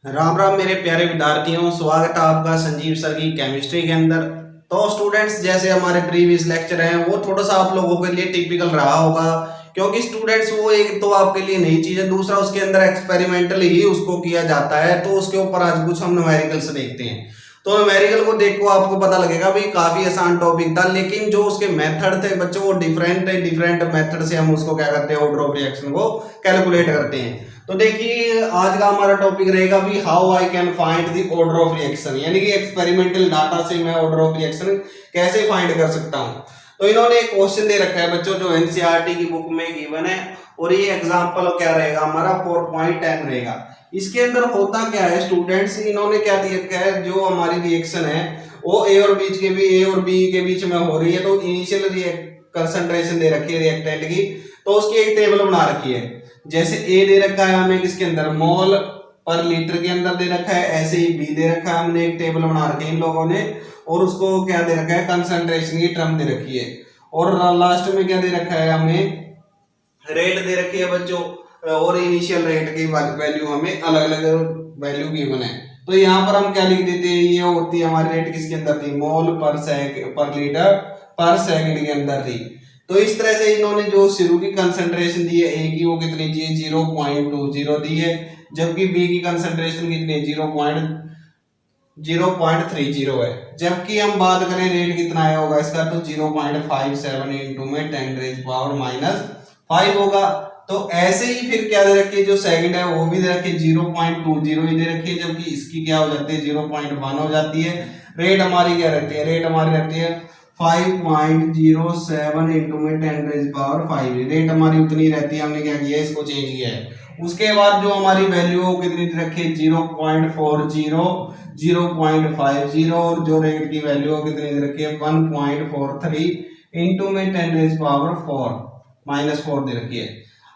राम राम मेरे प्यारे विद्यार्थियों, स्वागत है आपका संजीव सर की केमिस्ट्री के अंदर। तो स्टूडेंट्स, जैसे हमारे प्रीवियस लेक्चर हैं वो थोड़ा सा आप लोगों के लिए टिपिकल रहा होगा, क्योंकि स्टूडेंट्स वो एक तो आपके लिए नई चीज है, दूसरा उसके अंदर एक्सपेरिमेंटल ही उसको किया जाता है। तो उसके ऊपर आज कुछ हम न्यूमेरिकल्स देखते हैं। तो न्यूमेरिकल को देखो आपको पता लगेगा भाई काफी आसान टॉपिक था, लेकिन जो उसके मेथड थे बच्चों वो डिफरेंट मेथड से हम उसको क्या करते हैं, ऑर्डर ऑफ रिएक्शन को कैलकुलेट करते हैं। तो देखिए आज का हमारा टॉपिक रहेगा भी how I can find the order of reaction, यानी कि एक्सपेरिमेंटल डाटा से मैं ऑर्डर ऑफ रिएक्शन कैसे फाइंड कर सकता हूं। तो इन्होंने एक क्वेश्चन दे रखा है बच्चों जो एनसीईआरटी की बुक में गिवन है, और ये एग्जांपल क्या रहेगा हमारा 4.10 रहेगा। इसके अंदर होता क्या है स्टूडेंट्स, इन्होंने क्या दिया रखा है, जो हमारी रिएक्शन है वो ए और बी के बीच में हो रही है। तो इनिशियल कंसंट्रेशन दे रखी है रिएक्टेंट की, तो उसकी एक टेबल बना रखी है। जैसे ए दे रखा है हमें किसके अंदर, मोल पर लीटर के अंदर दे रखा है, ऐसे ही बी दे रखा है, हमने एक टेबल बना रखी है इन लोगों ने, और उसको क्या दे रखा है, कंसंट्रेशन की टर्म दे रखी है। और लास्ट में क्या दे रखा है, हमें रेट दे रखी है बच्चों, और इनिशियल रेट की वैल्यू हमें अलग अलग वैल्यू गिवन है। तो यहाँ पर हम क्या लिख देते हैं, ये होती है हमारी रेट किसके अंदर थी, मोल पर लीटर पर सेकंड के अंदर थी। तो इस तरह से इन्होंने जो शुरू की कंसंट्रेशन दी है ए की वो कितनी दी है, 0.20 दी है, जबकि बी की कंसंट्रेशन कितनी है, 0.30 है। जबकि हम बात करें रेट कितना आया होगा इसका, तो 0.57 इंटू में 10⁻⁵ होगा। तो ऐसे ही फिर क्या दे रखी है, जो सेकंड है वो भी दे रखी है 0.20 ही दे रखी है, जबकि इसकी क्या हो जाती है 0.1 हो जाती है। रेट हमारी क्या रहती है, रेट हमारी रहती है 5.07 इंटू में 10⁵ रेट हमारी उतनी रहती है। हमने क्या किया, इसको चेंज किया है। उसके बाद जो हमारी वैल्यू हो कितनी रखी है, 0.40 0.50, और जो रेट की वैल्यू हो कितनी रखी है 1.43 इंटू में 10⁻⁴ दे रखी है।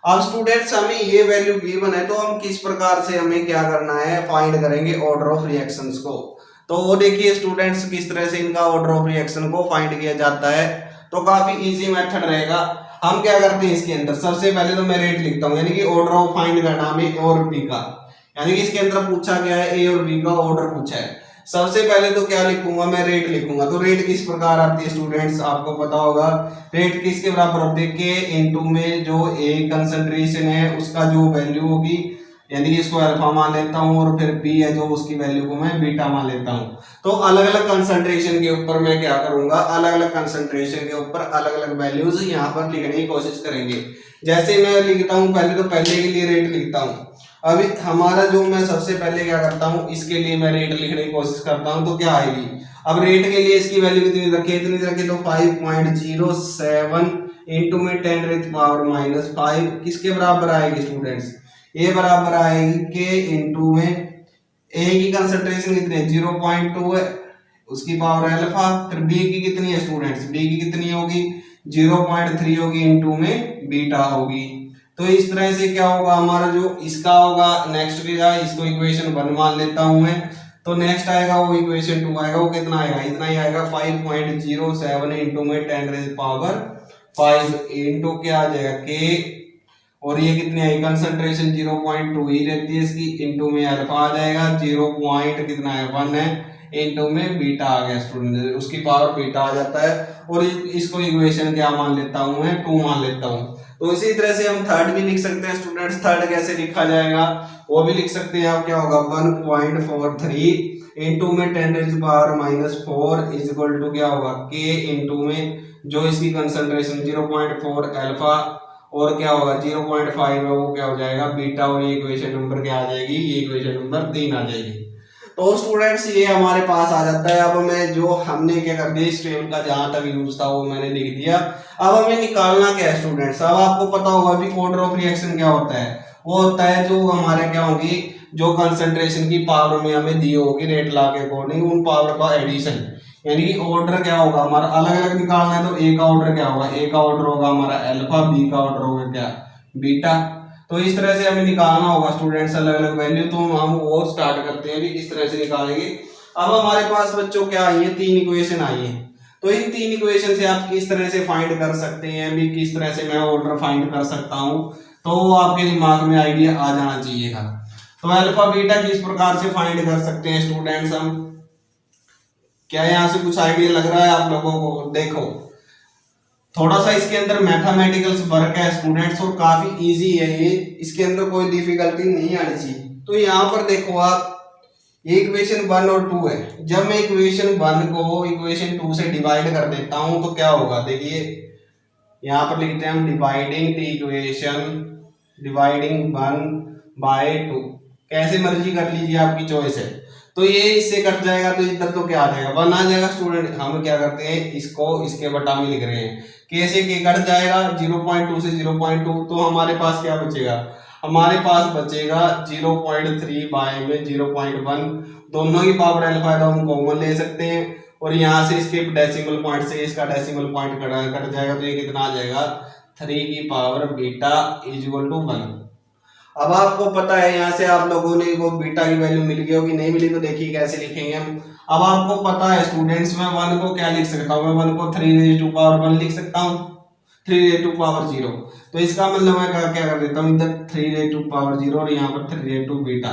अब स्टूडेंट्स हमें ये वैल्यू गिवन है, तो हम किस प्रकार से हमें क्या करना है, फाइंड करेंगे ऑर्डर ऑफ रिएक्शंस को। तो वो देखिए स्टूडेंट्स किस तरह से इनका ऑर्डर ऑफ रिएक्शन को फाइंड किया जाता है। तो काफी इजी मेथड रहेगा। हम क्या करते हैं इसके अंदर, सबसे पहले तो मैं रेट लिखता हूँ, यानी कि ऑर्डर ऑफ फाइंड करना हमें ए और बी का, यानी कि इसके अंदर पूछा गया है ए और बी का ऑर्डर पूछा है। सबसे पहले तो क्या लिखूंगा, मैं रेट लिखूंगा। तो रेट किस प्रकार आती है स्टूडेंट्स, आपको पता होगा रेट किसके बराबर होती है, के इनटू में जो ए कंसंट्रेशन है उसका जो वैल्यू होगी, यानी कि इसको अल्फा मान लेता हूं, और फिर बी है जो उसकी वैल्यू को मैं बीटा मान लेता हूं। तो अलग अलग कंसंट्रेशन के ऊपर मैं क्या करूंगा, अलग अलग कंसंट्रेशन के ऊपर अलग अलग वैल्यूज यहाँ पर लिखने की कोशिश करेंगे। जैसे मैं लिखता हूं पहले, तो पहले के लिए रेट लिखता हूं। अभी हमारा जो मैं सबसे पहले क्या करता हूं, इसके लिए मैं रेट लिखने की कोशिश करता हूं, तो क्या आएगी। अब रेट के लिए इसकी वैल्यू कितनी रखी, इतनी रखी, तो 5.07 इंटू में 10⁻⁵ किसके बराबर आएगी स्टूडेंट्स, ए बराबर आएगी के इंटू में ए की कंसंट्रेशन कितनी है 0.2 है, उसकी पावर अल्फा, फिर बी की कितनी है स्टूडेंट्स, बी की कितनी होगी 0.3 होगी, इंटू में बीटा होगी। तो इस तरह से क्या होगा हमारा जो इसका होगा, नेक्स्ट क्या, इसको इक्वेशन 1 मान लेता हूं मैं। तो नेक्स्ट आएगा वो इक्वेशन 2 आएगा, वो कितना आएगा, इतना ही आएगा 5.07 इंटू में 10⁻⁵ इंटू क्या आ जाएगा के, और ये कितनी आई कंसंट्रेशन 0.2 ही रहती है इसकी, इंटू में अल्फा आ जाएगा 0. कितना है 1 है, इंटू में बीटा आ गया स्टूडेंट, उसकी पावर बीटा आ जाता है। और इसको इक्वेशन क्या मान लेता हूं मैं, 2 मान लेता हूं। तो इसी तरह से हम थर्ड भी लिख सकते हैं स्टूडेंट्स। थर्ड कैसे लिखा जाएगा वो भी लिख सकते हैं आप, क्या होगा 1.43 इंटू में 10⁻⁴ इज इक्वल टू क्या होगा के इंटू में जो इसकी कंसंट्रेशन 0.4 अल्फा, और क्या होगा 0.5 है वो क्या हो जाएगा बीटा, और ये इक्वेशन नंबर क्या आ जाएगी, ये इक्वेशन नंबर 3 आ जाएगी। तो स्टूडेंट्स ये हमारे पास आ जाता है। अब मैं जो हमने क्या कर दिया, इस टेबल का जहां तक यूज था वो मैंने लिख दिया। अब हमें निकालना क्या है स्टूडेंट्स, अब आपको पता होगा भी ऑर्डर ऑफ रिएक्शन क्या होता है, वो होता है जो हमारे क्या होगी, जो कंसंट्रेशन की पावर में हमें दी होगी रेट ला के अकॉर्डिंग, उन पावर का एडिशन, यानी कि ऑर्डर क्या होगा हमारा अलग अलग निकालना है। तो ए का ऑर्डर क्या होगा, ए का ऑर्डर होगा हमारा अल्फा, बी का ऑर्डर होगा क्या बीटा। तो इस तरह से हमें निकालना होगा स्टूडेंट्स अलग अलग वैल्यू, तो हम वो स्टार्ट करते हैं भी इस तरह से निकालेंगे। अब हमारे पास बच्चों क्या आई है, 3 इक्वेशन आई है। तो इन 3 इक्वेशन से आप किस तरह से फाइंड कर सकते हैं भी, किस तरह से मैं ऑर्डर फाइंड कर सकता हूं, तो आपके दिमाग में आइडिया आ जाना चाहिएगा। तो अल्फा बीटा किस प्रकार से फाइंड कर सकते हैं स्टूडेंट्स हम? क्या यहाँ से कुछ आइडिया लग रहा है आप लोगों को? देखो थोड़ा सा इसके अंदर मैथमेटिकल्स वर्क है स्टूडेंट्स और काफी इजी है ये, इसके अंदर कोई डिफिकल्टी नहीं आनी चाहिए। तो यहाँ पर देखो आप, ये इक्वेशन 1 और 2 है। जब मैं इक्वेशन 1 को इक्वेशन 2 से डिवाइड कर देता हूं तो क्या होगा? देखिए यहाँ पर लिखते हैं हम dividing the equation, dividing 1 by 2, कैसे मर्जी कर लीजिए, आपकी चॉइस है। तो ये इससे कट जाएगा तो इधर तो क्या आ जाएगा? 1 आ जाएगा स्टूडेंट। हम क्या करते हैं, इसको इसके बटा में लिख रहे हैं, कैसे के कट जाएगा 0.2 से 0.2, तो हमारे पास क्या बचेगा? हमारे पास बचेगा 0.3 बाय में 0.1, दोनों की पावर अल्फा है तो हम कॉमन ले सकते हैं, और यहाँ से इसके डेसिमल पॉइंट से इसका डेसिमल पॉइंट कट जाएगा, तो ये कितना आ जाएगा? 3 की power beta is equal to 1। अब आपको पता है यहाँ से आप लोगों ने को बीटा की वैल्यू मिल गई होगी, नहीं मिली तो देखिए कैसे लिखेंगे हम। अब आपको पता है स्टूडेंट्स, मैं 1 को क्या लिख सकता हूँ? मैं 1 को 3 रेज़ टू पावर 1 लिख सकता हूँ, 3 रेज़ टू पावर 0। तो इसका मतलब मैं क्या कर देता हूँ, इधर 3 रेज़ टू पावर 0 और यहाँ पर 3 रेज़ टू बीटा।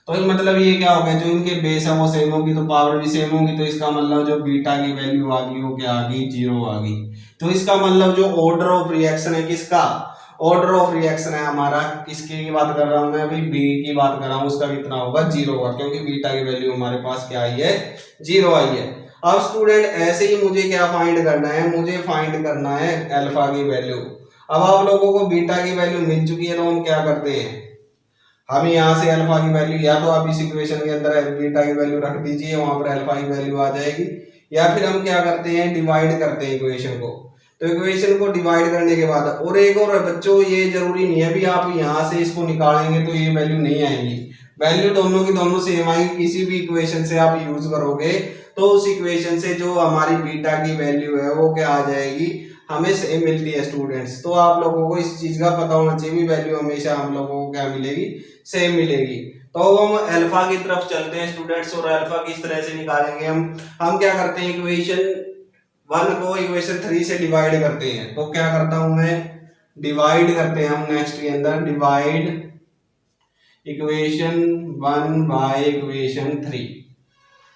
तो मतलब ये क्या हो गया, जो इनके बेस है वो सेम होगी तो पावर भी सेम होगी, तो इसका मतलब जो बीटा की वैल्यू आ गई वो क्या आ गई? 0 आ गई। तो इसका मतलब जो ऑर्डर ऑफ रिएक्शन है किसका? ऑर्डर ऑफ रिएक्शन है हमारा, किसकी की बात कर रहा हूं मैं अभी? बी की बात कर रहा हूं, उसका कितना होगा? 0 होगा, क्योंकि बीटा की वैल्यू हमारे पास क्या आई है? 0 आई है। अब स्टूडेंट ऐसे ही मुझे क्या फाइंड करना है? मुझे फाइंड करना है अल्फा की वैल्यू। अब आप लोगों को बीटा की वैल्यू मिल चुकी है तो हम क्या करते हैं, हम यहाँ से अल्फा की वैल्यू, या तो आप इस इक्वेशन के अंदर बीटा की वैल्यू रख दीजिए, वहां पर अल्फा की वैल्यू आ जाएगी, या फिर हम क्या करते हैं, डिवाइड करते हैं इक्वेशन को। तो इक्वेशन को डिवाइड करने के बाद, और एक और बच्चों, ये जरूरी नहीं है भी आप यहाँ से इसको निकालेंगे तो ये वैल्यू नहीं आएगी, वैल्यू दोनों की दोनों सेम आएगी। किसी भी इक्वेशन से आप यूज करोगे तो उस इक्वेशन से जो हमारी बीटा की वैल्यू है वो क्या आ जाएगी? हमें सेम मिलती है स्टूडेंट्स। तो आप लोगों को इस चीज का पता होना चाहिए, वैल्यू हमेशा हम लोगों को क्या मिलेगी? सेम मिलेगी। तो हम अल्फा की तरफ चलते हैं स्टूडेंट्स, और अल्फा किस तरह से निकालेंगे हम क्या करते हैं, इक्वेशन 1 को इक्वेशन 3 से डिवाइड करते हैं। तो क्या करता हूं मैं, डिवाइड करते हैं हम नेक्स्ट के अंदर, डिवाइड इक्वेशन 1 बाय इक्वेशन 3।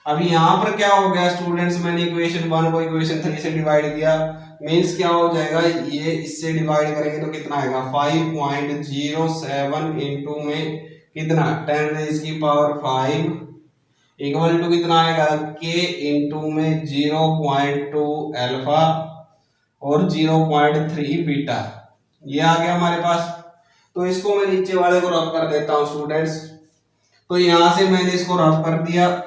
अब यहाँ पर क्या हो गया स्टूडेंट्स, मैंने इक्वेशन 1 को इक्वेशन 3 से डिवाइड किया, मींस क्या हो जाएगा, ये इससे डिवाइड करेंगे तो कितना आएगा? 5.07 इंटू में कितना? 10 रेज़ की पावर 5 इक्वल टू कितना आएगा? k इंटू में 0.2 अल्फा और 0.3 बीटा, ये आ गया हमारे पास। तो इसको मैं नीचे वाले को रफ कर देता हूँ स्टूडेंट्स। तो यहाँ से मैंने इसको रफ कर दिया।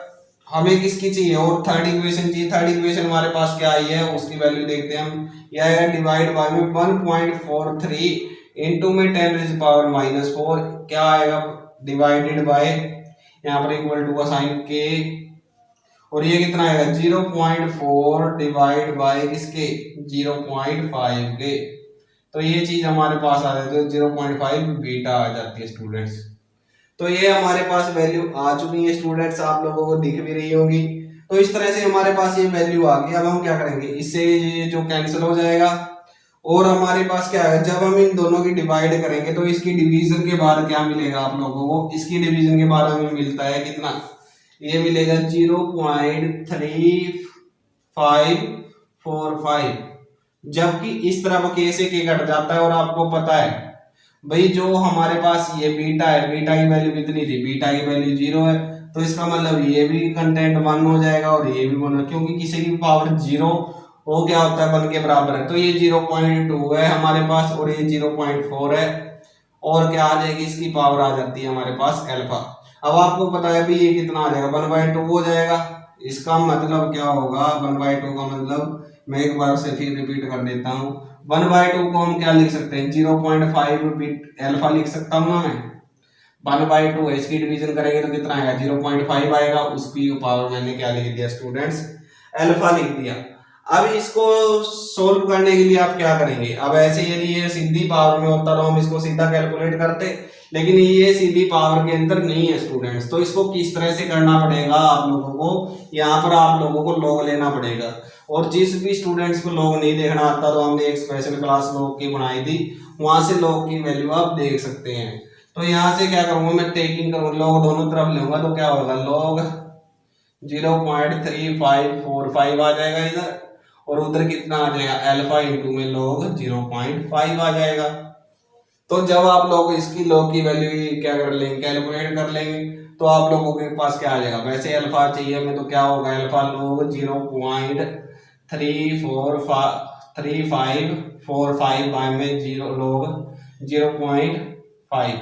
हमें किसकी चाहिए? और थर्ड इक्वेशन चाहिए। थर्ड इक्वेशन हमारे पास क्या आई है उसकी वैल्यू देखते हैं हम। यह आएगा डिवाइड बाय में 1.43 इंटू में 10 रेज़ पावर -4, क्या आएगा? डिवाइडेड बाय, यहाँ पर इक्वल टू का साइन के, और ये कितना आएगा? 0.4 डिवाइड बाय किसके? 0.5 के। तो ये चीज हमारे पास आ जाती है, 0.5 बीटा आ जाती है स्टूडेंट्स। तो ये हमारे पास वैल्यू आ चुकी है स्टूडेंट्स, आप लोगों को दिख भी रही होगी। तो इस तरह से हमारे पास ये वैल्यू आ गई। अब हम क्या करेंगे, इससे ये जो कैंसिल हो जाएगा, और हमारे पास क्या है, जब हम इन दोनों की डिवाइड करेंगे तो इसकी डिवीजन के बाद क्या मिलेगा आप लोगों को? इसकी डिवीजन के बाद हमें मिलता है कितना? ये मिलेगा 0.3545, जबकि इस तरफ के से के कट जाता है। और आपको पता है भाई, जो हमारे पास ये बीटा है, बीटा की वैल्यू कितनी थी? बीटा की वैल्यू 0 है, तो इसका मतलब ये भी कंटेंट 1 हो जाएगा और ये भी 1, क्योंकि किसी की पावर 0 वो क्या होता है? 1 के बराबर है। तो ये 0.2 है हमारे पास, और ये 0.4 है, और क्या आ जाएगी? इसकी पावर आ जाती है हमारे पास अल्फा। अब आपको पता है भी ये कितना आ जाएगा? 1/2 हो जाएगा। इसका मतलब क्या होगा? 1/2 का मतलब मैं एक बार से फिर रिपीट कर देता हूँ। 1/2 को हम क्या लिख सकते हैं? 0.5 अल्फा लिख सकता हूँ ना मैं। 1/2 है, इसकी डिवीजन करेंगे तो कितना आएगा? 0.5 आएगा। उसकी पावर मैंने क्या लिख दिया स्टूडेंट्स? अल्फा लिख दिया। अब इसको सोल्व करने के लिए आप क्या करेंगे? अब ऐसे यदि ये सीधी पावर में होता तो हम इसको सीधा कैलकुलेट करते, लेकिन ये सीधी पावर के अंदर नहीं है स्टूडेंट्स। तो इसको किस तरह से करना पड़ेगा आप लोगों को? यहाँ पर आप लोगों को लॉग लेना पड़ेगा। और जिस भी स्टूडेंट्स को लॉग नहीं देखना आता तो हमने एक स्पेशल क्लास लॉग की बनाई थी, वहां से लॉग की वैल्यू आप देख सकते हैं। तो यहाँ से क्या करूंगा मैं, टेकिंग करूंगा, लॉग दोनों तरफ लूंगा तो क्या होगा, लॉग 0.3545 आ जाएगा इधर, और उधर कितना आ जाएगा, अल्फा इंटू में लॉग 0.5 आ जाएगा। तो जब आप लोग इसकी लॉग की वैल्यू क्या कर लेंगे, कैलकुलेट कर लेंगे, तो आप लोगों के पास क्या आ जाएगा, वैसे अल्फा चाहिए हमें तो क्या होगा, अल्फा लॉग 0.3545 में 0 लॉग 0.5,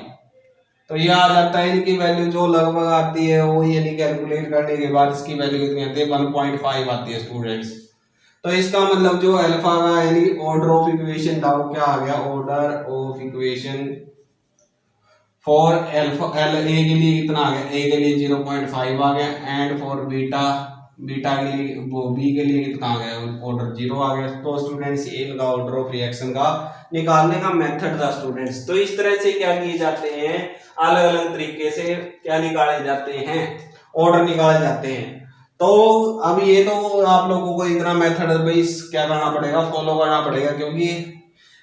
तो ये आ जाता है इनकी वैल्यू जो लगभग आती है वो, यानी कैलकुलेट करने के बाद इसकी वैल्यू कितनी आती है, 1.5 आती है स्टूडेंट्स। तो इसका मतलब जो अल्फा का यानी ऑर्डर ऑफ इक्वेशन था वो क्या आ गया, order of equation for alpha L A के लिए कितना आ गया, ए के लिए 0.5 आ गया, एंड फॉर बीटा बीटा के लिए वो बी के लिए कितना आ गया, ऑर्डर 0 आ गया। तो स्टूडेंट्स ये इनका ऑर्डर ऑफ रिएक्शन का निकालने का मेथड था स्टूडेंट्स। तो इस तरह से क्या किए जाते हैं, अलग अलग तरीके से क्या निकाले जाते हैं, ऑर्डर निकाले जाते हैं। तो अब ये तो आप लोगों को इतना मेथड बेस क्या करना पड़ेगा, फॉलो करना पड़ेगा, क्योंकि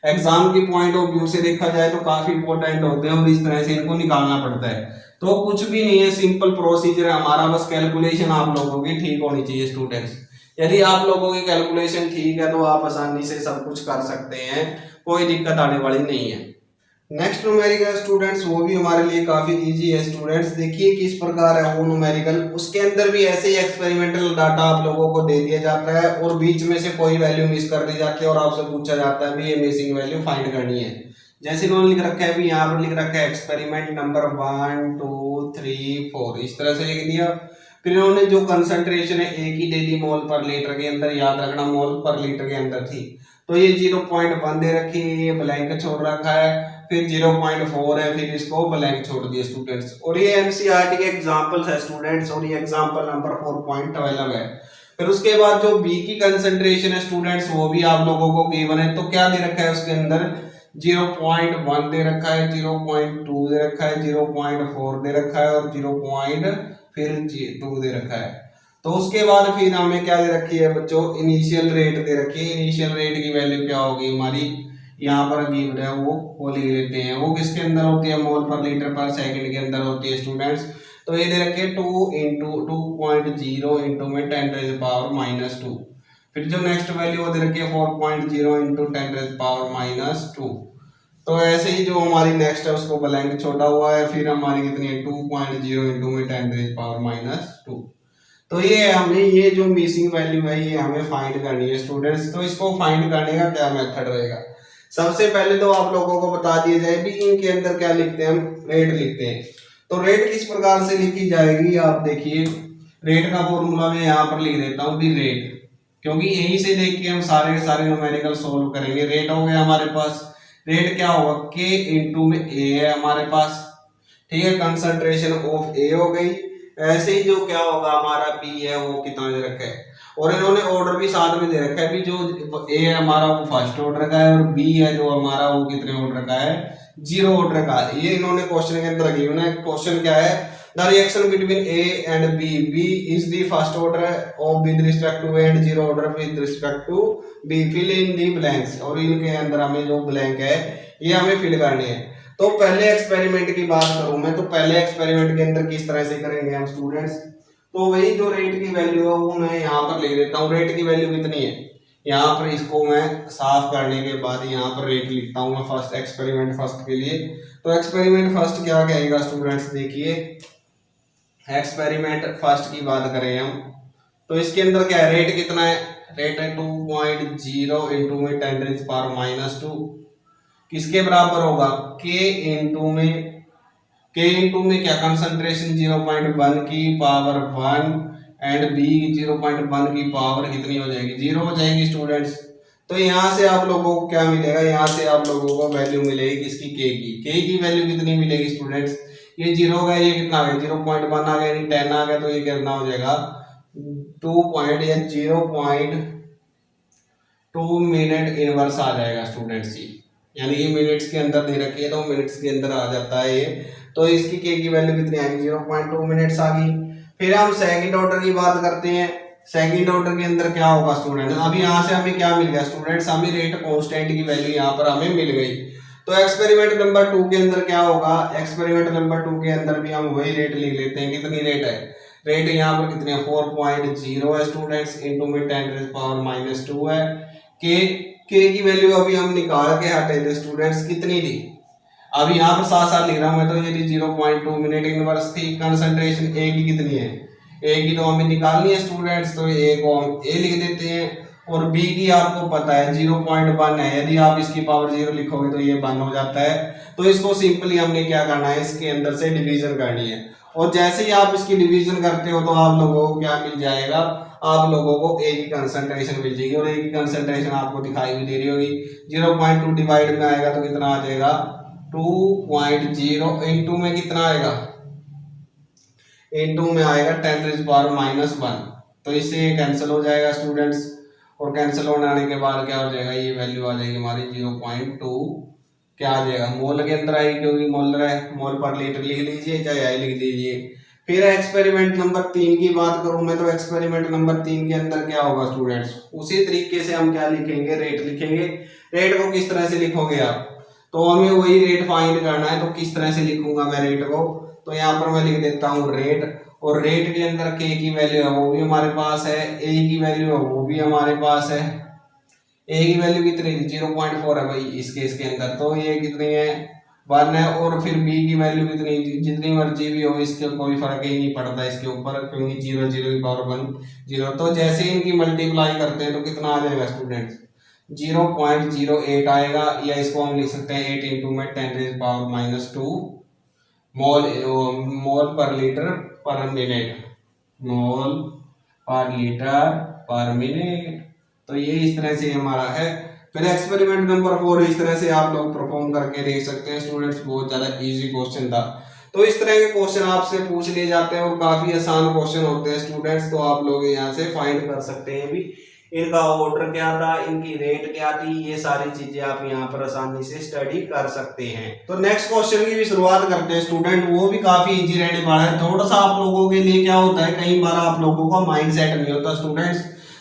एग्जाम की पॉइंट ऑफ व्यू से देखा जाए तो काफी इंपॉर्टेंट होते हैं और इस तरह से इनको निकालना पड़ता है। तो कुछ भी नहीं है, सिंपल प्रोसीजर है हमारा, बस कैलकुलेशन आप लोगों की ठीक होनी चाहिए स्टूडेंट्स। यदि आप लोगों की कैलकुलेशन ठीक है तो आप आसानी से सब कुछ कर सकते हैं, कोई दिक्कत आने वाली नहीं है। नेक्स्ट न्यूमेरिकल स्टूडेंट्स, वो भी हमारे लिए काफी इजी है स्टूडेंट्स। देखिए किस प्रकार है वो न्यूमेरिकल, उसके अंदर भी ऐसे ही एक्सपेरिमेंटल डाटा आप लोगों को दे दिया जाता है और बीच में से कोई वैल्यू मिस कर दी जाती है और आपसे पूछा जाता है भी ये मिसिंग वैल्यू फाइंड करनी है। जैसे इन्होंने लिख रखा है भी, यहाँ पर लिख रखा है एक्सपेरिमेंट नंबर 1 2 3 4, इस तरह से लिख दिया। फिर इन्होंने जो कंसंट्रेशन है एक ही दे दी मोल पर लीटर के अंदर, याद रखना मोल पर लीटर के अंदर थी। तो ये 0.1 दे रखी है, ये ब्लैंक छोड़ रखा है, फिर 0.4 है, फिर इसको ब्लैंक छोड़ दिए स्टूडेंट्स। और ये एनसीईआरटी के एग्जांपल्स है स्टूडेंट्स, और ये एग्जांपल नंबर 4.12 है। फिर उसके बाद जो बी की कंसंट्रेशन है स्टूडेंट्स, वो भी आप लोगों को गिवन है। तो क्या दे रखा है उसके अंदर, 0.1 दे रखा है, 0.2 दे रखा है, 0.4 दे रखा है और 0.2 दे रखा है। तो उसके बाद फिर हमें क्या दे रखी है बच्चों, इनिशियल रेट दे रखी है। इनिशियल रेट की वैल्यू क्या होगी हमारी, यहाँ पर गिवन है वो लिख लेते हैं। वो किसके अंदर होती है, मोल पर लीटर पर सेकंड के अंदर होती है स्टूडेंट्स। तो ये दे रखे 2 इंटू 2.0 इंटू में 10⁻⁻²। फिर जो नेक्स्ट वैल्यू वो दे रखी है 4.0 इंटू 10⁻⁻²। तो ऐसे ही जो हमारी नेक्स्ट है उसको ब्लैंक छोड़ा हुआ है। फिर हमारी कितनी है 2.0 इंटू में 10⁻⁻²। तो ये हमें ये जो मिसिंग वैल्यू है ये हमें फाइंड करनी है स्टूडेंट्स। तो इसको फाइंड करने का क्या मेथड रहेगा, सबसे पहले तो आप लोगों को बता दिया जाए भी इनके अंदर क्या लिखते हैं, हम रेट लिखते हैं। तो रेट किस प्रकार से लिखी जाएगी, आप देखिए रेट का फॉर्मूला मैं यहाँ पर लिख देता हूँ भी रेट, क्योंकि यहीं से देख के हम सारे के सारे न्यूमेरिकल सोल्व करेंगे। रेट हो गया हमारे पास, रेट क्या होगा के इंटू में ए है हमारे पास, ठीक है, कंसंट्रेशन ऑफ ए हो गई। ऐसे ही जो क्या होगा हमारा पी है वो कितना दे रखा है, और इन्होंने ऑर्डर भी साथ में दे रखा है भी जो ए है हमारा वो फर्स्ट ऑर्डर का है और बी है जो हमारा वो कितने ऑर्डर का है, 0 ऑर्डर का। ये इन्होंने क्वेश्चन के अंदर गिवन है। क्वेश्चन क्या है, the reaction between A and B, B is the first order of with respect to and 0 order with respect to B, fill in the blanks. और इनके अंदर हमें जो ब्लैंक है ये हमें फिल करने हैं। तो पहले एक्सपेरिमेंट की बात करूं मैं, तो पहले एक्सपेरिमेंट के अंदर किस तरह से करेंगे हम स्टूडेंट्स, तो वही जो रेट की वैल्यू है वो मैं यहाँ पर लिख देता हूँ। रेट की वैल्यू कितनी है, यहाँ पर इसको मैं साफ करने के बाद यहाँ पर रेट लिखता हूँ मैं फर्स्ट एक्सपेरिमेंट फर्स्ट के लिए। तो एक्सपेरिमेंट फर्स्ट क्या कहेगा स्टूडेंट्स, देखिए एक्सपेरिमेंट फर्स्ट की बात करें हम तो इसके अंदर क्या है, रेट कितना है, रेट है 2.0 इंटू में 10⁻²। किसके बराबर होगा, के इंटू में क्या कंसंट्रेशन 0.1 की पावर 1 एंड बी 0.1 की पावर कितनी हो जाएगी, 0 हो जाएगी स्टूडेंट्स। तो यहाँ से आप लोगों को क्या मिलेगा, यहाँ से आप लोगों को वैल्यू मिलेगी किसकी, के की वैल्यू कितनी मिलेगी स्टूडेंट्स, ये 0 का ये कितना आ गया 0.1 आ गया, 10 आ गया, तो ये कितना हो जाएगा 0.2 मिनट इनवर्स आ जाएगा स्टूडेंट्स। यानी ये मिनट्स के अंदर दे रखी है तो मिनट्स के अंदर आ जाता है ये। तो इसकी के की वैल्यू कितनी आएगी, 0.2 मिनट्स आ गई। फिर हम सेकंड ऑर्डर की बात करते हैं। सेकंड ऑर्डर के अंदर क्या होगा स्टूडेंट, अभी यहाँ से हमें क्या मिल गया स्टूडेंट्स, हमें रेट कांस्टेंट की वैल्यू यहाँ पर हमें मिल गई। तो एक्सपेरिमेंट नंबर 2 के अंदर क्या होगा, एक्सपेरिमेंट नंबर 2 के अंदर भी हम वही रेट लिख लेते हैं। कितनी रेट है, रेट यहाँ पर कितने 4.0 है स्टूडेंट्स, इंटू में 10⁻⁻2 है। के की वैल्यू अभी हम निकाल के हटे थे स्टूडेंट्स, कितनी थी, अभी यहाँ पर साथ साथ लिख रहा हूँ मैं, तो ये 0.2 मिनट इनवर्स थी। कंसंट्रेशन ए की कितनी है, ए की तो हमें निकालनी है स्टूडेंट्स, तो ए को हम ए लिख देते हैं। और बी की आपको पता है 0.1 है, यदि आप इसकी पावर 0 लिखोगे तो ये 1 हो जाता है। तो इसको सिंपली हमने क्या करना है, इसके अंदर से डिवीजन करनी है। और जैसे ही आप इसकी डिवीजन करते हो तो आप लोगों को क्या मिल जाएगा, आप लोगों को ए की कंसंट्रेशन मिल जाएगी। और ए की कंसंट्रेशन आपको दिखाई भी दे रही होगी, 0.2 डिवाइड में आएगा तो कितना आ जाएगा 2.0, इंटू में कितना आएगा, इंटू में आएगा 10⁻⁻1। तो इससे ये कैंसिल हो जाएगा स्टूडेंट्स, और कैंसिल होने आने के बाद क्या हो जाएगा, ये वैल्यू आ जाएगी हमारी 0.2 क्या आ जाएगा, मोल के अंदर आएगी, क्योंकि मोल है, मोल पर लीटर लिख लीजिए चाहे आई लिख दीजिए। फिर एक्सपेरिमेंट नंबर 3 की बात करूं मैं, तो एक्सपेरिमेंट नंबर 3 के अंदर क्या होगा स्टूडेंट्स, उसी तरीके से हम क्या लिखेंगे, रेट लिखेंगे। रेट को किस तरह से लिखोगे आप, तो हमें वही रेट फाइंड करना है। तो किस तरह से लिखूंगा मैं रेट को, तो यहाँ पर मैं लिख देता हूँ रेट, और रेट के अंदर के की वैल्यू है वो भी हमारे पास है, ए की वैल्यू है वो भी हमारे पास है। ए की वैल्यू कितनी, 0.4 है भाई इस केस के अंदर, तो ये कितनी है 1 है। और फिर बी की वैल्यू कितनी, जितनी मर्जी भी हो, इसके कोई फर्क ही नहीं पड़ता इसके ऊपर, क्योंकि 0 0 की पावर 1 0। तो जैसे ही इनकी मल्टीप्लाई करते हैं तो कितना आ जाएगा स्टूडेंट्स, 0.08 आएगा, या इसको हम लिख सकते हैं 8 इंटू में 10⁻⁻2 मोल पर लीटर पर मिनट, मोल पर लीटर पर मिनट। तो ये इस तरह से हमारा है। फिर एक्सपेरिमेंट नंबर 4 इस तरह से आप लोग परफॉर्म करके देख सकते हैं स्टूडेंट्स, बहुत ज्यादा इजी क्वेश्चन था। तो इस तरह के क्वेश्चन आपसे पूछ लिए जाते हैं और काफी आसान क्वेश्चन होते हैं स्टूडेंट्स, तो आप लोग यहाँ से फाइंड कर सकते हैं भी इनका ऑर्डर क्या था, इनकी रेट क्या थी, ये सारी चीजें आप यहाँ पर आसानी से स्टडी कर सकते हैं। तो नेक्स्ट क्वेश्चन की भी शुरुआत करते हैं स्टूडेंट, वो भी काफी इजी रहने वाला है। थोड़ा सा आप लोगों के लिए क्या होता है, कई बार आप लोगों का माइंड सेट नहीं होता स्टूडेंट्स,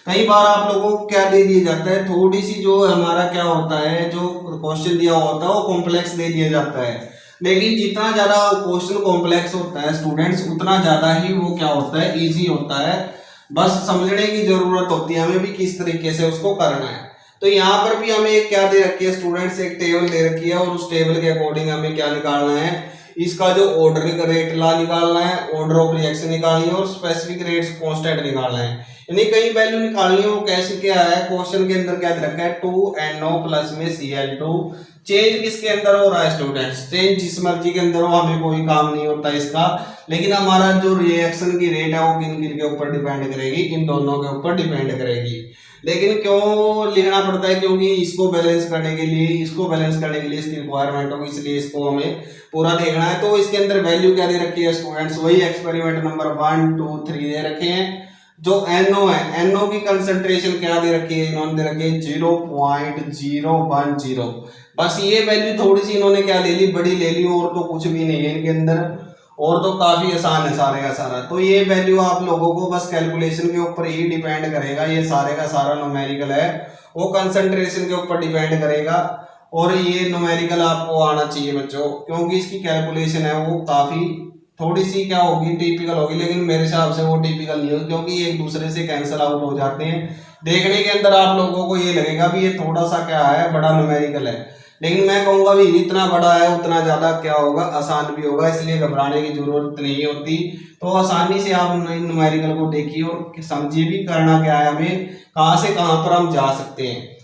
कई बार आप लोगों को क्या दे दिया जाता है, थोड़ी सी जो हमारा क्या होता है, जो क्वेश्चन दिया होता है वो कॉम्प्लेक्स दे दिया जाता है। लेकिन जितना ज्यादा क्वेश्चन कॉम्प्लेक्स होता है स्टूडेंट्स, उतना ज्यादा ही वो क्या होता है, इजी होता है। बस समझने की जरूरत होती है हमें भी किस तरीके से उसको करना है। तो यहाँ पर भी हमें एक क्या दे रखी है स्टूडेंट्स, एक टेबल दे रखी है, और उस टेबल के अकॉर्डिंग हमें क्या निकालना है, इसका जो ऑर्डर रेट ला निकालना है, ऑर्डर ऑफ रिएक्शन निकालनी है, और स्पेसिफिक रेट्स कांस्टेंट निकालना है। यानी कई वैल्यू निकालनी है। वो कैसे क्या है, क्वेश्चन के अंदर क्या दे रखा है, 2NO प्लस में Cl2। चेंज किसके अंदर हो रहा है स्टूडेंट्स, चेंज जिस मर्जी के अंदर हो, हमें कोई काम नहीं होता इसका। लेकिन हमारा जो रिएक्शन की रेट है वो किन किन के ऊपर डिपेंड करेगी, इन दोनों के ऊपर डिपेंड करेगी। लेकिन क्यों लिखना पड़ता है, क्योंकि इसको बैलेंस करने के लिए, इसको बैलेंस करने के लिए इसकी रिक्वायरमेंट होगी, इसलिए इसको हमें पूरा देखना है। तो इसके अंदर वैल्यू क्या दे रखी है स्टूडेंट्स, वही एक्सपेरिमेंट नंबर 1 2 3 दे रखे हैं। जो NO है, NO की कंसंट्रेशन क्या दे रखी है, इन्होंने दे रखी है 0.010। बस ये वैल्यू थोड़ी सी इन्होंने क्या ले ली, बड़ी ले ली, और तो कुछ भी नहीं है इनके अंदर, और तो काफी आसान है सारे का सारा। तो ये वैल्यू आप लोगों को बस कैलकुलेशन के ऊपर ही डिपेंड करेगा, ये सारे का सारा न्यूमेरिकल है, वो कंसंट्रेशन के ऊपर डिपेंड करेगा। और ये न्यूमेरिकल आपको आना चाहिए बच्चों, क्योंकि इसकी कैलकुलेशन है वो काफी थोड़ी सी क्या होगी, टिपिकल होगी, लेकिन मेरे हिसाब से वो टिपिकल नहीं होगी, क्योंकि एक दूसरे से कैंसिल आउट हो जाते हैं। देखने के अंदर आप लोगों को ये लगेगा भी ये थोड़ा सा क्या है, बड़ा न्यूमेरिकल है, लेकिन मैं कहूंगा भी जितना बड़ा है उतना ज्यादा क्या होगा, आसान भी होगा, इसलिए घबराने की जरूरत नहीं होती। तो आसानी से आप न्यूमेरिकल को देखिए और समझिए भी करना क्या है, हमें कहां से कहां पर हम जा सकते हैं।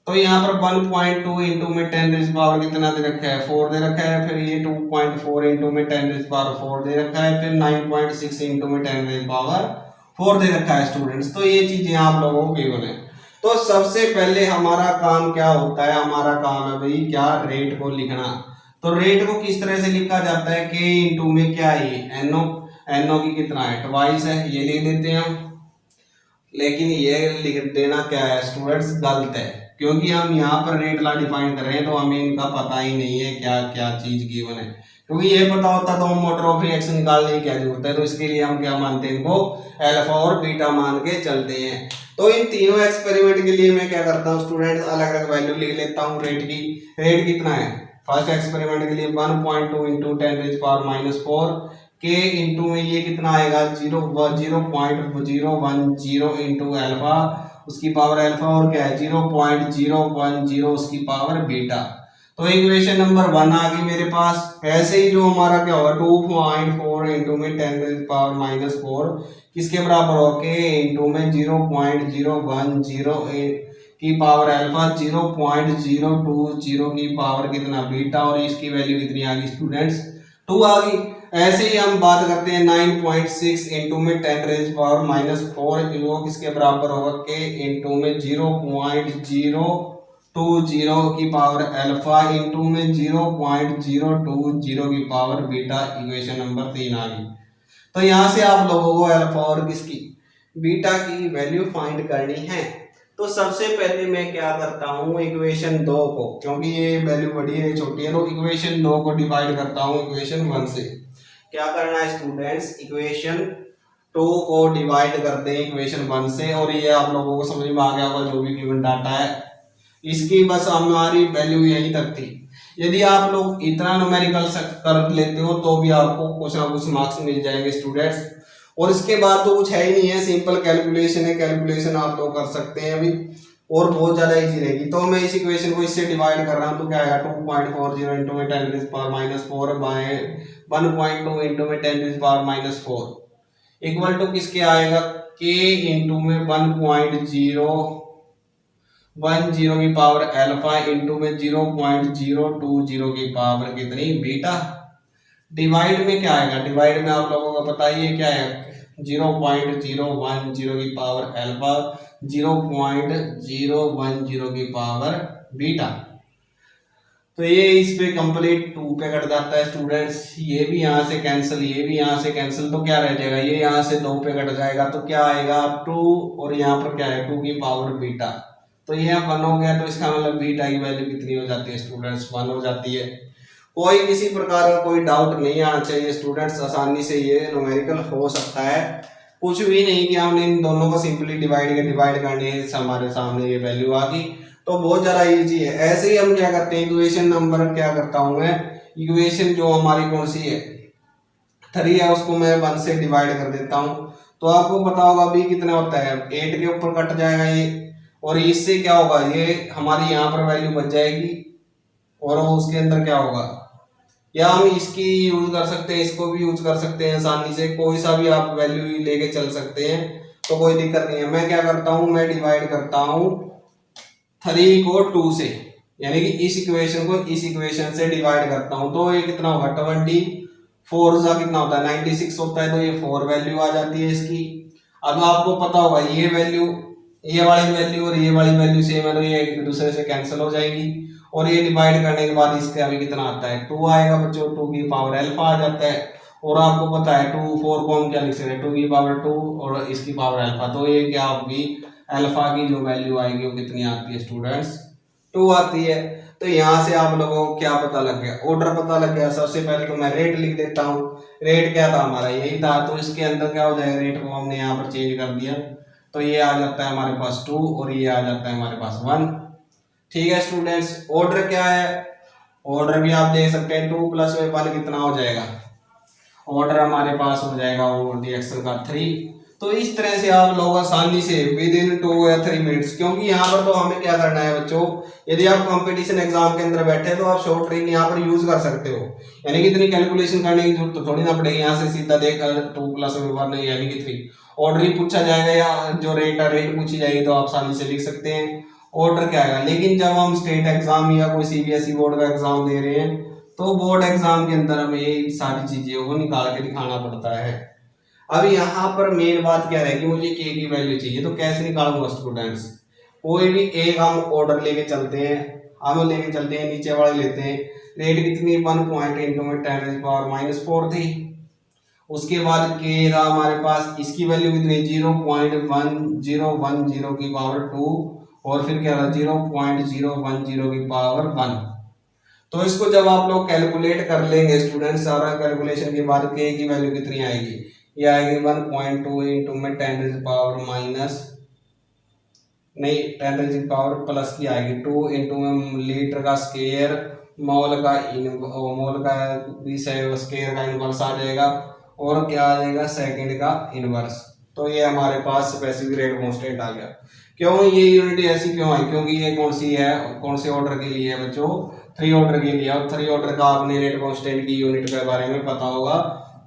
तो यहाँ पर 1.2 इंटू में 10 पावर कितना दे रखा है, 4 दे रखा है। फिर ये 2.4 इंटू में 10 पावर 4 दे रखा है। फिर 9.6 इंटू में 10 पावर 4 दे रखा है स्टूडेंट्स। तो ये चीजें आप लोगों को गिवन है। तो सबसे पहले हमारा काम क्या होता है, हमारा काम है भाई क्या, रेट को लिखना। तो रेट को किस तरह से लिखा जाता है, के इंटू में क्या है, एनओ की कितना है, ट्वाइस है, ये लिख देते हैं हम। लेकिन ये लिख देना क्या है स्टूडेंट्स, गलत है, क्योंकि हम यहाँ पर रेट ला डिफाइन कर रहे हैं, तो हमें इनका पता ही नहीं है क्या क्या चीज गिवन है। क्योंकि ये पता होता तो हम ऑर्डर ऑफ रिएक्शन निकालने की क्या जरूरत है। तो इसके लिए हम क्या मानते हैं, इनको अल्फा और बीटा मान के चलते हैं। तो इन तीनों एक्सपेरिमेंट के लिए मैं क्या करता हूँ स्टूडेंट्स, अलग अलग वैल्यू लिख लेता हूँ रेट की। रेट कितना है, फर्स्ट एक्सपेरिमेंट के लिए 1.2 इंटू 10⁻⁴ के इंटू में ये कितना आएगा 0.010 इंटू अल्फा उसकी पावर अल्फा और क्या है 0.010 उसकी पावर बीटा। तो इक्वेशन नंबर 1 आ गई मेरे पास। ऐसे ही जो हमारा क्या होगा 2.4 इंटू में 10⁻⁴ किसके बराबर होगा के इंटू में 0.010 की पावर अल्फा 0.020 की पावर कितना बीटा और इसकी वैल्यू कितनी आ गई स्टूडेंट्स 2 आ गई। ऐसे ही हम बात करते हैं 9.6 इंटू में 10⁻⁴ वो किसके बराबर होगा के इंटू में 0.020 की पावर अल्फा इंटू में 0.020 की पावर बीटा। इक्वेशन नंबर 3 आ गई। तो यहाँ से आप लोगों को अल्फा और किसकी बीटा की वैल्यू फाइंड करनी है। तो सबसे पहले मैं क्या करता हूँ इक्वेशन 2 को, क्योंकि ये वैल्यू बड़ी है छोटी है, तो इक्वेशन 2 को डिवाइड करता हूँ इक्वेशन 1 से। क्या करना है स्टूडेंट्स इक्वेशन 2 को डिवाइड करते हैं इक्वेशन 1 से और ये आप लोगों को समझ में आ गया होगा जो भी गिवन डाटा है इसकी बस हमारी वैल्यू यहीं तक थी। यदि आप लोग इतना न्यूमेरिकल कर लेते हो तो भी आपको कुछ ना कुछ मार्क्स मिल जाएंगे स्टूडेंट्स। और इसके बाद तो कुछ है ही नहीं है, सिंपल कैलकुलेशन है, कैलकुलेशन आप लोग कर सकते हैं अभी और बहुत ज्यादा इजी रहेगी। तो मैं इस इक्वेशन को इससे डिवाइड कर रहा हूँ तो क्या आएगा 2.40 इंटू में 10⁻⁴ बाय 1.2 इंटू में 10⁻⁴ इक्वल टू किसके आएगा के इंटू में 1.010 की पावर अल्फा इंटू में 0.020 की पावर कितनी बीटा। डिवाइड में क्या आएगा, डिवाइड में आप लोगों को पता ही है क्या है 0.010 की पावर अल्फा 0.010 की पावर बीटा। तो ये इस पे कंप्लीट 2 पे कट जाता है स्टूडेंट्स, ये भी यहाँ से कैंसिल ये भी यहाँ से कैंसिल, तो क्या रह जाएगा ये यहाँ से 2 पे कट जाएगा तो क्या आएगा 2 और यहाँ पर क्या है 2 की पावर बीटा। तो ये 1 हो गया तो इसका मतलब बीटा की वैल्यू कितनी हो जाती है स्टूडेंट्स 1 हो जाती है। कोई किसी प्रकार का कोई डाउट नहीं आना चाहिए स्टूडेंट्स, आसानी से ये न्यूमेरिकल हो सकता है। कुछ भी नहीं कि हमने इन दोनों को सिंपली डिवाइड करनी है, हमारे सामने ये वैल्यू आ गई तो बहुत ज्यादा इजी है। ऐसे ही हम क्या करते हैं इक्वेशन नंबर क्या करता हूं मैं इक्वेशन जो हमारी कौन सी है 3 है उसको मैं 1 से डिवाइड कर देता हूं। तो आपको पता होगा अभी कितना होता है 8 के ऊपर कट जाएगा ये और इससे क्या होगा ये हमारी यहाँ पर वैल्यू बच जाएगी और उसके अंदर क्या होगा या हम इसकी यूज कर सकते हैं इसको भी यूज कर सकते हैं आसानी से, कोई सा भी आप वैल्यू लेके चल सकते हैं तो कोई दिक्कत नहीं है। मैं क्या करता हूं मैं डिवाइड करता हूं 3 को 2 से, यानी कि इस इक्वेशन को इस इक्वेशन से डिवाइड करता हूं तो ये कितना होगा 24 का कितना होता है 96 होता है तो ये 4 वैल्यू आ जाती है इसकी। अब आपको पता होगा ये वैल्यू ये वाली वैल्यू और ये वाली वैल्यू सेम है तो ये एक दूसरे से कैंसिल हो जाएगी और ये डिवाइड करने के बाद इसके अभी कितना आता है 2 आएगा बच्चों, 2 की पावर अल्फा आ जाता है और आपको पता है 2 4 को हम क्या लिख सकते हैं 2 की पावर 2 और इसकी पावर अल्फा, तो ये क्या होगी अल्फा की जो वैल्यू आएगी वो कितनी आती है स्टूडेंट्स 2 आती है। तो यहाँ से आप लोगों को क्या पता लग गया ऑर्डर पता लग गया। सबसे पहले तो मैं रेट लिख देता हूँ, रेट क्या था हमारा यही था तो इसके अंदर क्या हो जाएगा रेट को हमने यहाँ पर चेंज कर दिया तो ये आ जाता है हमारे पास 2 और ये आ जाता है हमारे पास 1। ठीक है स्टूडेंट्स, ऑर्डर क्या है ऑर्डर भी आप देख सकते हैं 2 प्लस 1 कितना हो जाएगा ऑर्डर हमारे पास हो जाएगा वो रिएक्शन का 3। तो इस तरह से आप लोग आसानी से विद इन 2 या 3 मिनट्स, क्योंकि यहाँ पर तो हमें क्या करना है बच्चों यदि आप कंपटीशन एग्जाम के अंदर बैठे तो आप शॉर्ट ट्रिक यहाँ पर यूज कर सकते हो, यानी कि इतनी कैलकुलेशन करने की जरूरत तो थोड़ी ना पड़ेगी। यहाँ से सीधा देखकर 2 प्लस 1 यानी कि 3 ऑर्डर ही पूछा जाएगा या जो रेट पूछी जाएगी तो आप आसानी से लिख सकते हैं ऑर्डर क्या आएगा। लेकिन जब हम स्टेट एग्जाम या कोई सीबीएसई बोर्ड का एग्जाम दे रहे हैं तो बोर्ड एग्जाम के अंदर हमें ये सारी चीजें को निकाल के दिखाना पड़ता है। अब यहाँ पर मेन बात क्या रहेगी मुझे के की वैल्यू चाहिए तो कैसे निकालूंगा स्टूडेंट्स, कोई भी एक हम ऑर्डर लेके चलते हैं नीचे वाले लेते हैं रेट कितनी 1.10⁻⁴ थी। उसके बाद के था हमारे पास इसकी वैल्यू कितनी 0.1010 की पावर 2 और फिर क्या था 0.010 की पावर 1। तो इसको जब आप लोग कैलकुलेट कर लेंगे स्टूडेंट सारा कैलकुलेशन के बाद के की वैल्यू कितनी आएगी ये आएगी 1.2 इंटू में 10⁻⁻⁴ नहीं 10⁻⁴ प्लस की आएगी 2 इंटू में लीटर का स्केयर मोल का स्केयर का इनवर्स आ जाएगा और क्या आ जाएगा सेकंड का इनवर्स। तो ये हमारे पास स्पेसिफिक रेट कांस्टेंट आ गया। क्यों ये यूनिट ऐसी क्यों आई, क्योंकि ये कौन सी है, कौन से ऑर्डर के लिए है बच्चों, 3 ऑर्डर के लिए। और 3 ऑर्डर का आपने रेट कांस्टेंट की यूनिट के बारे में पता होगा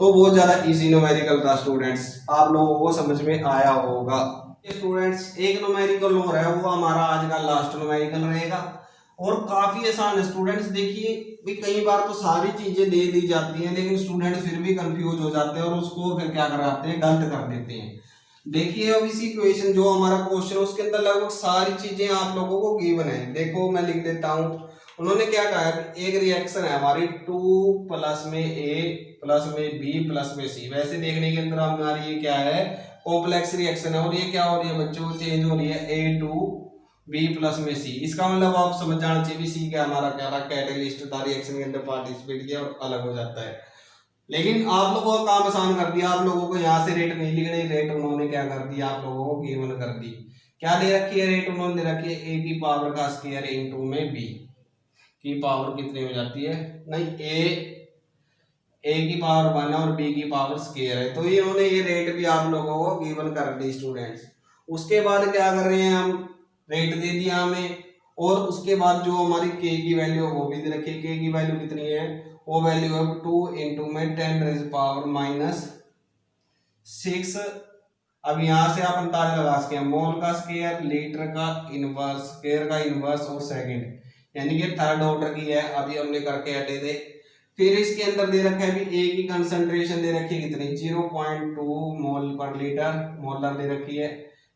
तो बहुत ज्यादा इजी न्यूमेरिकल था स्टूडेंट्स, आप लोगों को समझ में आया होगा। स्टूडेंट्स एक न्यूमेरिकल और है वो हमारा आज का लास्ट न्यूमेरिकल रहेगा और काफी आसान है स्टूडेंट्स। देखिए भी कई बार तो सारी चीजें दे दी जाती हैं लेकिन स्टूडेंट फिर भी कंफ्यूज हो जाते हैं और उसको फिर क्या कराते हैं, गलत कर देते हैं। देखिए अब इसी इक्वेशन जो हमारा क्वेश्चन उसके अंदर लगभग सारी चीजें आप लोगों को गिवन है। देखो मैं लिख देता हूं, उन्होंने क्या कहा है, एक रिएक्शन है हमारी 2 प्लस में ए प्लस में बी प्लस में सी। वैसे देखने के अंदर हमारी ये क्या है, कॉम्प्लेक्स रिएक्शन है और ये क्या हो रही है बच्चों, चेंज हो रही है ए टू बी प्लस में सी। इसका मतलब आप समझ जाना चाहिए सी क्या हमारा क्या था, कैटलिस्ट था, रिएक्शन के अंदर पार्टिसिपेट किया और अलग हो जाता है। लेकिन आप लोगों का काम आसान कर दिया, आप लोगों को यहाँ से रेट नहीं लिखने, रेट उन्होंने क्या कर दिया, आप लोगों को गिवन कर दी। क्या दे रखी है रेट, उन्होंने दे रखी है ए की पावर का स्क्वायर इनटू में बी की पावर कितनी हो जाती है, नहीं ए की पावर 1 और बी की पावर स्क्वायर है। तो इन्होंने ये रेट भी आप लोगों को गिवन कर दी स्टूडेंट्स। उसके बाद क्या कर रहे हैं हम, रेट दे दिया हमें और उसके बाद जो हमारी के की वैल्यू वो भी दे रखी है। के की वैल्यू कितनी है, वो वैल्यू है 2 इंटू में 10⁻⁻6। अब यहाँ से आप अंदाजा लगा सकते हैं, मोल का स्क्वायर, लीटर का इनवर्स, स्क्वायर का इनवर्स और सेकंड, यानी कि थर्ड ऑर्डर की है। अभी हमने करके हटे थे। फिर इसके अंदर दे रखा है भी ए की कंसंट्रेशन दे रखी है कितनी, 0.2 मोल पर लीटर मोलर दे रखी है।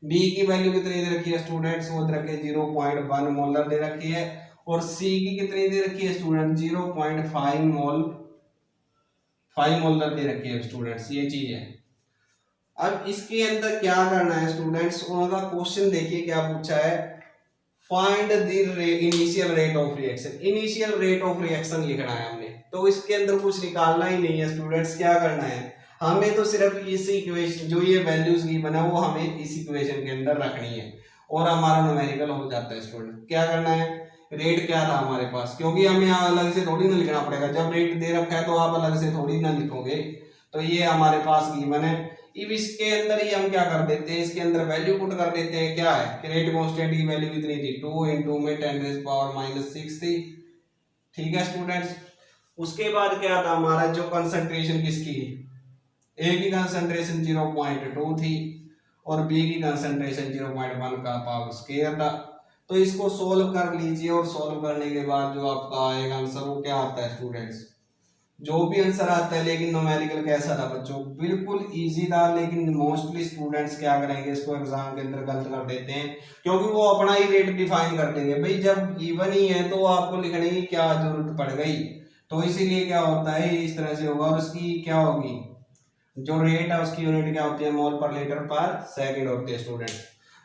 बी की वैल्यू कितनी दे रखी है स्टूडेंट्स, वो दे रखी है 0.1 मोलर दे रखी है। और सी की कितनी दे रखी है स्टूडेंट, 0.5 मोलर दे रखी है स्टूडेंट्स, ये चीज है। अब इसके अंदर क्या करना है स्टूडेंट्स, उनका क्वेश्चन देखिए क्या पूछा है, find the initial rate of reaction. Initial rate of reaction लिखना है हमने, तो इसके अंदर कुछ निकालना ही नहीं है स्टूडेंट्स। क्या करना है हमें, तो सिर्फ इसी इक्वेशन जो ये वैल्यूज गिवन है वो हमें इस इक्वेशन के अंदर रखनी है और हमारा न्यूमेरिकल हो जाता है स्टूडेंट। क्या करना है, रेट क्या था हमारे पास, क्योंकि हमें यहाँ अलग से थोड़ी ना लिखना पड़ेगा, जब रेट दे रखा है तो आप अलग से थोड़ी ना लिखोगे। तो ये हमारे पास गिवन है। अब इसके अंदर ही हम क्या कर देते हैं, इसके अंदर वैल्यू पुट कर देते हैं। क्या है कि रेट कांस्टेंट की वैल्यू कितनी थी, 2 इंटू में 10⁻⁻6 थी। ठीक है स्टूडेंट्स। उसके बाद क्या था हमारा, जो कंसंट्रेशन किसकी, ए की कंसंट्रेशन 0.2 थी और बी की कंसंट्रेशन 0.1 का पावर स्क्वायर था। तो इसको सोल्व कर लीजिए और सोल्व करने के बाद जो आपका आएगा आंसर वो क्या आता है स्टूडेंट्स, जो भी आंसर आता है। लेकिन न्यूमेरिकल कैसा था बच्चों, बिल्कुल इजी था। लेकिन मोस्टली स्टूडेंट्स क्या करेंगे, इसको एग्जाम के अंदर गलत कर देते हैं, क्योंकि वो अपना ही रेट डिफाइन कर देंगे। भाई जब गिवन ही है तो आपको लिखने की क्या जरूरत पड़ गई। तो इसीलिए क्या होता है, इस तरह से होगा। और उसकी क्या होगी, जो रेट है उसकी यूनिट क्या होती है, मोल पर लीटर पर सेकंड होती है स्टूडेंट।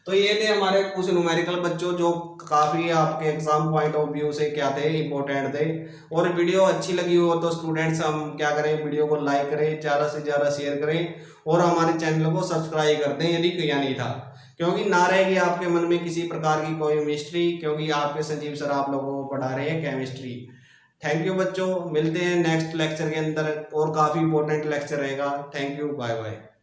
तो ये थे हमारे कुछ न्यूमेरिकल बच्चों जो काफी आपके एग्जाम पॉइंट ऑफ व्यू से क्या थे, इंपॉर्टेंट थे। और वीडियो अच्छी लगी हो तो स्टूडेंट्स हम क्या करें, वीडियो को लाइक करें, ज्यादा से ज्यादा शेयर करें और हमारे चैनल को सब्सक्राइब कर दें यदि किया नहीं था, क्योंकि ना रहेगी आपके मन में किसी प्रकार की कोई मिस्ट्री, क्योंकि आपके संजीव सर आप लोगों को पढ़ा रहे हैं केमिस्ट्री। थैंक यू बच्चों, मिलते हैं नेक्स्ट लेक्चर के अंदर और काफी इंपॉर्टेंट लेक्चर रहेगा। Thank you, bye bye.